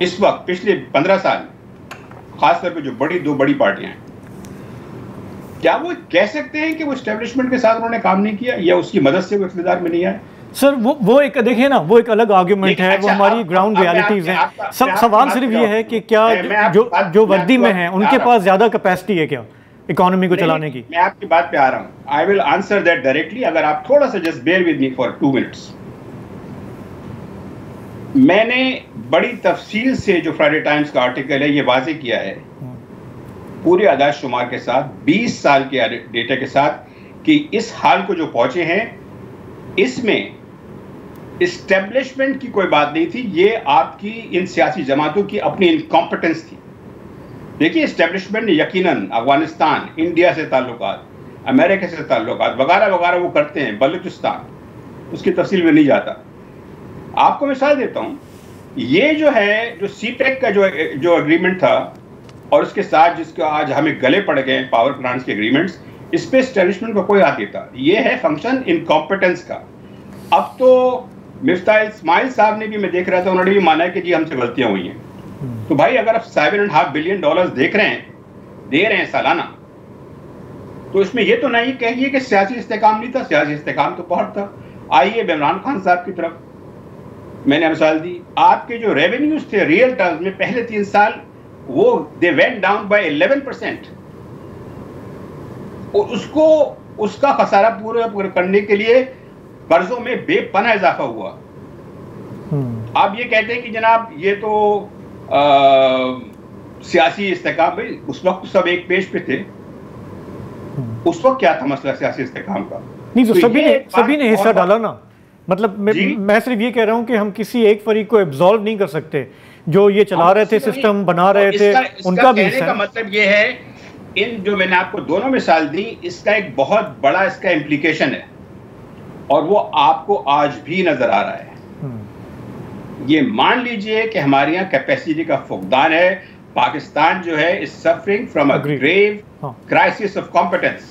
اس وقت پچھلے 15 سال خاص طور پہ جو دو بڑی پارٹیاں ہیں، کیا وہ کہہ سکتے ہیں کہ وہ اسٹیبلشمنٹ کے ساتھ انہوں نے کام نہیں کیا یا اس کی مدد سے وہ اقتدار میں نہیں آئے؟ سر وہ ایک دیکھیں نا، وہ ایک الگ آرگیومنٹ ہے، وہ ہماری گراؤنڈ ریالٹیز ہیں. سوال صرف یہ ہے کہ کیا جو وردی میں ہیں ان کے پاس زیادہ کیپیسٹی ہے کیا اکانومی کو چلانے کی؟ میں آپ کی بات پہ آ رہا ہوں. I will answer that directly. اگر آپ تھوڑا سا just bear with me for 2 minutes. میں نے بڑی تفصیل سے جو فرائیڈے ٹائمز کا آرٹیکل ہے یہ واضح کیا ہے پورے اعداد شمار کے ساتھ، 20 سال کے ڈیٹا کے ساتھ، کہ اس حال کو جو پہنچے ہیں اس میں اسٹیبلشمنٹ کی کوئی بات نہیں تھی، یہ آپ کی ان سیاسی جماعتوں کی اپنی انکمپٹنس تھی. دیکھیے اسٹیبلشمنٹ نے یقیناً افغانستان، انڈیا سے تعلقات، امریکہ سے تعلقات وغیرہ وغیرہ وہ کرتے ہیں، بلوچستان، اس کی تفصیل میں نہیں جاتا. آپ کو مثال دیتا ہوں، یہ جو ہے جو سی پیک کا جو اگریمنٹ تھا اور اس کے ساتھ جس کا آج ہمیں گلے پڑ گئے پاور پلانٹس کے اگریمنٹس، اس پہ اسٹیبلشمنٹ کو کوئی ہاتھ دیتا. یہ ہے فنکشن انکمپٹنس کا. اب تو مفتاح اسماعیل صاحب نے بھی، میں دیکھ رہا تھا، انہوں نے بھی مانا ہے کہ جی ہم سے غلطیاں ہوئی ہیں. تو بھائی اگر آپ $7.5 بلین دے رہے ہیں سالانہ، تو اس میں یہ تو نہیں کہیے کہ سیاسی استحکام نہیں تھا. سیاسی استحکام تو بہت تھا. آئیے عمران خان صاحب کی طرف میں نے مثال دی. آپ کے جو ریونیوز تھے ریئل ٹرمز میں پہلے 3 سال وہ دے وینٹ ڈاؤن بائی 11%، اور اس کا خسارہ پورا کرنے کے لیے قرضوں میں بے پناہ اضافہ ہوا. آپ یہ کہتے ہیں کہ جناب یہ تو سیاسی استحکام، بھائی اس وقت سب ایک پیج پہ تھے. اس وقت کیا تھا مسئلہ سیاسی استحکام کا؟ نہیں تو سبھی نے حصہ ڈالا نا. مطلب میں صرف یہ کہہ رہا ہوں کہ ہم کسی ایک فریق کو ایبزالو نہیں کر سکتے. جو یہ چلا رہے تھے، سسٹم بنا رہے تھے، ان کا بھی حصہ ہے. مطلب یہ ہے ان جو میں نے آپ کو دونوں مثال دی، اس کا ایک بہت بڑا اس کا امپلیکیشن ہے اور وہ آپ کو آج بھی نظر آ رہا ہے. یہ مان لیجئے کہ ہمارے یہاں کیپیسٹی کا فقدان ہے. پاکستان جو ہے is suffering from a grave crisis of competence.